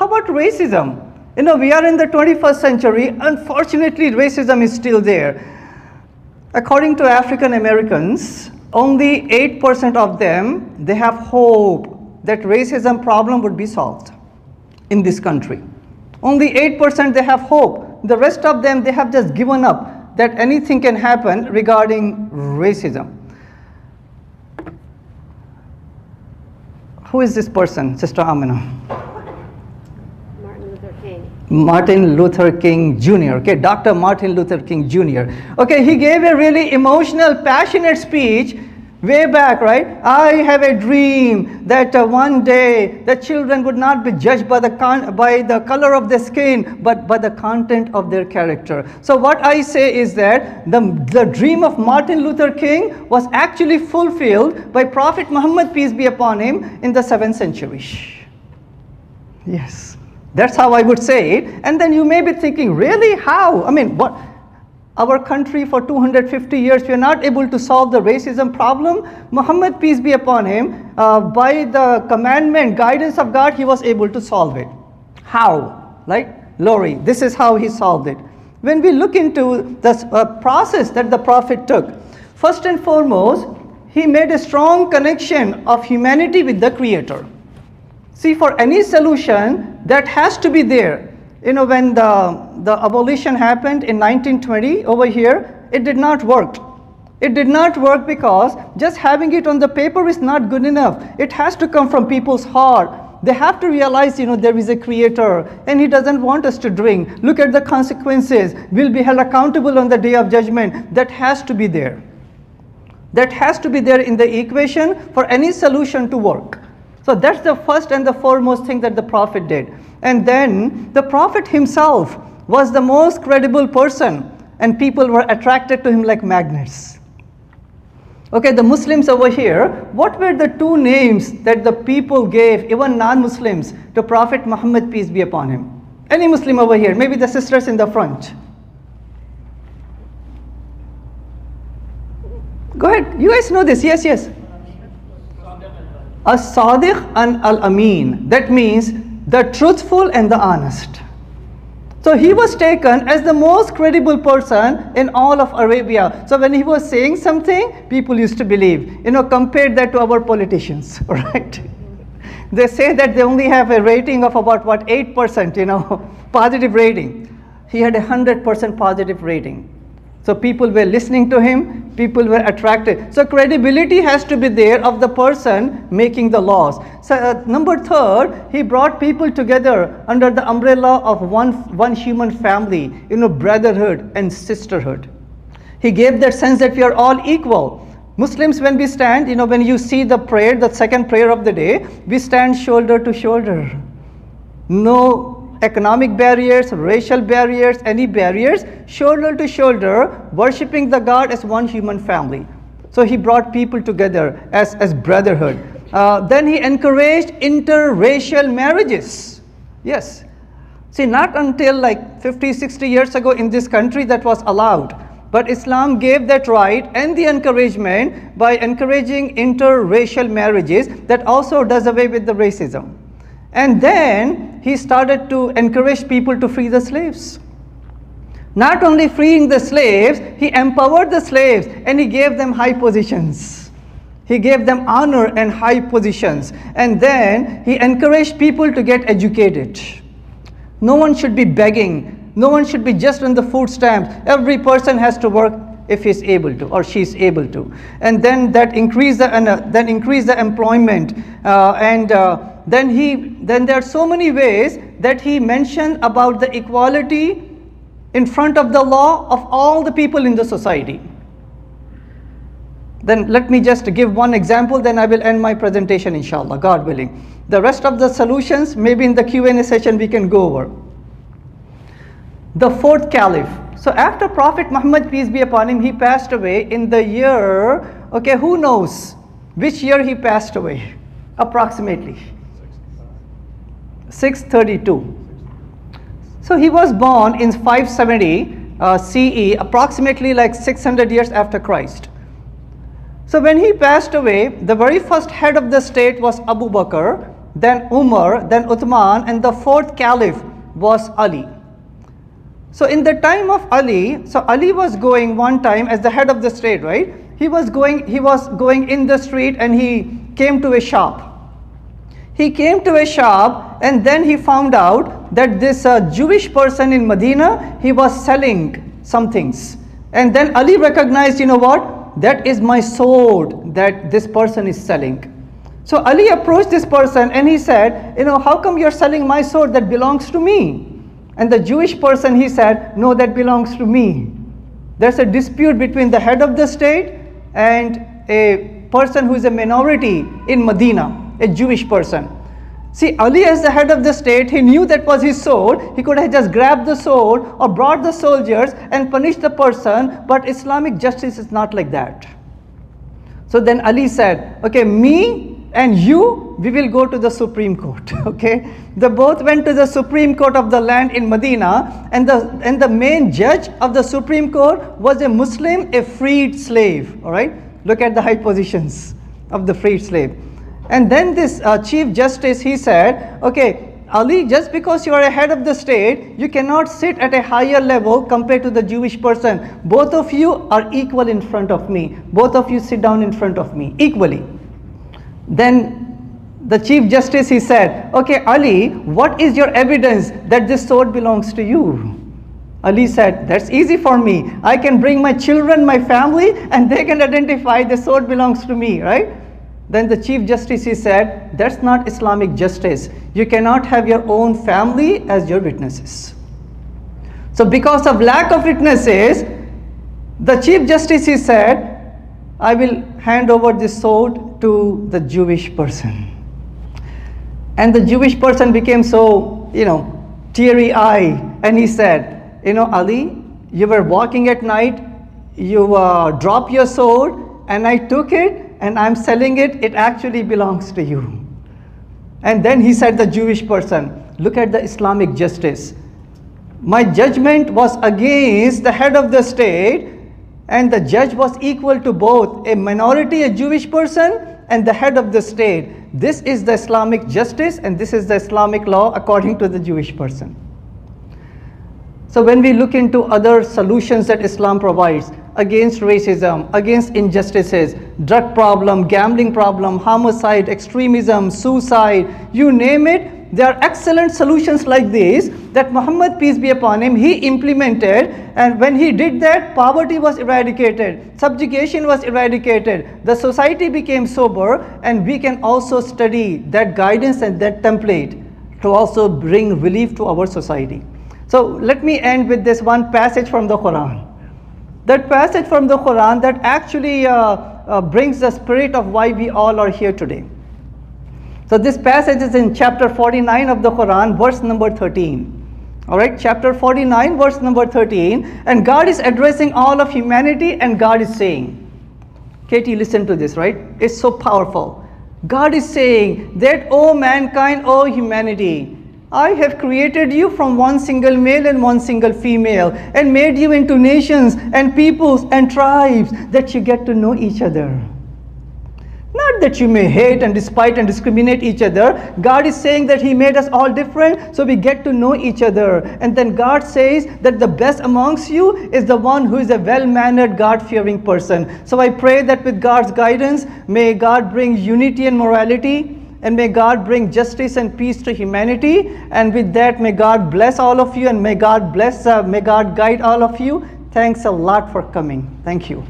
how about racism? You know, we are in the 21st century. Unfortunately, racism is still there. According to African Americans, only 8% of them, they have hope that racism problem would be solved in this country. Only 8% they have hope. The rest of them, they have just given up that anything can happen regarding racism. Who is this person, Sister Amina? Martin Luther King Jr. Okay, Dr. Martin Luther King Jr. Okay, he gave a really emotional, passionate speech way back, right? I have a dream that one day the children would not be judged by the color of their skin, but by the content of their character. So what I say is that the dream of Martin Luther King was actually fulfilled by Prophet Muhammad, peace be upon him, in the 7th century. Yes. That's how I would say it. And then you may be thinking, really, how? I mean, what? Our country for 250 years, we are not able to solve the racism problem. Muhammad, peace be upon him, by the commandment, guidance of God, he was able to solve it. How? Like, Lori, this is how he solved it. When we look into the process that the Prophet took, first and foremost, he made a strong connection of humanity with the Creator. See, for any solution, that has to be there. You know, when the abolition happened in 1920 over here, it did not work. It did not work because just having it on the paper is not good enough. It has to come from people's heart. They have to realize, you know, there is a Creator and He doesn't want us to drink. Look at the consequences. We'll be held accountable on the day of judgment. That has to be there. That has to be there in the equation for any solution to work. So that's the first and the foremost thing that the Prophet did. And then the Prophet himself was the most credible person, and people were attracted to him like magnets. Okay, the Muslims over here, what were the two names that the people gave, even non-Muslims, to Prophet Muhammad, peace be upon him? Any Muslim over here? Maybe the sisters in the front. Go ahead, you guys know this. Yes, yes. As-Sadiq and Al-Amin. That means the truthful and the honest. So he was taken as the most credible person in all of Arabia. So when he was saying something, people used to believe. You know, compare that to our politicians, right? They say that they only have a rating of about, 8%, you know, positive rating. He had 100% positive rating. So people were listening to him, people were attracted. So credibility has to be there of the person making the laws. So number third, he brought people together under the umbrella of one human family, you know, brotherhood and sisterhood. He gave that sense that we are all equal. Muslims, when we stand, you know, when you see the prayer, the second prayer of the day, we stand shoulder to shoulder. No economic barriers, racial barriers, any barriers, shoulder to shoulder, worshipping the God as one human family. So he brought people together as brotherhood. Then he encouraged interracial marriages. Yes. See, not until like 50, 60 years ago in this country that was allowed. But Islam gave that right and the encouragement by encouraging interracial marriages that also does away with the racism. And then he started to encourage people to free the slaves. Not only freeing the slaves, he empowered the slaves and he gave them high positions. He gave them honor and high positions. And then he encouraged people to get educated. No one should be begging. No one should be just on the food stamps. Every person has to work if he's able to or she's able to. And then that increase the employment. Then there are so many ways that he mentioned about the equality in front of the law of all the people in the society. Then let me just give one example, then I will end my presentation, inshallah, God willing. The rest of the solutions, maybe in the Q&A session we can go over. The fourth caliph. So after Prophet Muhammad, peace be upon him, he passed away in the year, okay, who knows which year he passed away? Approximately 632. So he was born in 570 CE, approximately like 600 years after Christ. So when he passed away, the very first head of the state was Abu Bakr, then Umar, then Uthman, and the fourth caliph was Ali. So in the time of Ali, so Ali was going one time as the head of the state, right? He was going in the street and he came to a shop. He came to a shop and then he found out that this Jewish person in Medina, he was selling some things. And then Ali recognized, you know what? That is my sword that this person is selling. So Ali approached this person and he said, you know, how come you're selling my sword that belongs to me? And the Jewish person, he said, no, that belongs to me. There's a dispute between the head of the state and a person who is a minority in Medina, a Jewish person. See, Ali as the head of the state, he knew that was his sword. He could have just grabbed the sword or brought the soldiers and punished the person, but Islamic justice is not like that. So then Ali said, okay, me and you, we will go to the Supreme Court. Okay, they both went to the Supreme Court of the land in Medina, and the main judge of the Supreme Court was a Muslim, a freed slave. All right, look at the high positions of the freed slave. And then this Chief Justice, he said, okay, Ali, just because you are a head of the state, you cannot sit at a higher level compared to the Jewish person. Both of you are equal in front of me. Both of you sit down in front of me equally. Then the Chief Justice, he said, okay, Ali, what is your evidence that this sword belongs to you? Ali said, that's easy for me. I can bring my children, my family, and they can identify the sword belongs to me, right? Then the Chief Justice, he said, that's not Islamic justice. You cannot have your own family as your witnesses. So because of lack of witnesses, the Chief Justice, he said, I will hand over this sword to the Jewish person. And the Jewish person became so, teary-eyed, and he said, Ali, you were walking at night, you dropped your sword, and I took it, and I'm selling it, it actually belongs to you. And then he said, the Jewish person, look at the Islamic justice. My judgment was against the head of the state, and the judge was equal to both a minority, a Jewish person, and the head of the state. This is the Islamic justice, and this is the Islamic law according to the Jewish person. So when we look into other solutions that Islam provides against racism, against injustices, drug problem, gambling problem, homicide, extremism, suicide, you name it, there are excellent solutions like this that Muhammad, peace be upon him, he implemented, and when he did that, poverty was eradicated, subjugation was eradicated, the society became sober, and we can also study that guidance and that template to also bring relief to our society. So let me end with this one passage from the Quran. That passage from the Quran that actually brings the spirit of why we all are here today. So this passage is in chapter 49 of the Quran, verse number 13. All right, chapter 49, verse number 13. And God is addressing all of humanity, and God is saying, Katie, listen to this, right? It's so powerful. God is saying that, O mankind, O humanity, I have created you from one single male and one single female, and made you into nations and peoples and tribes, that you get to know each other. Not that you may hate and despite and discriminate each other. God is saying that He made us all different, so we get to know each other. And then God says that the best amongst you is the one who is a well-mannered, God-fearing person. So I pray that with God's guidance, may God bring unity and morality, and may God bring justice and peace to humanity. And with that, may God bless all of you, and may God guide all of you. Thanks a lot for coming. Thank you.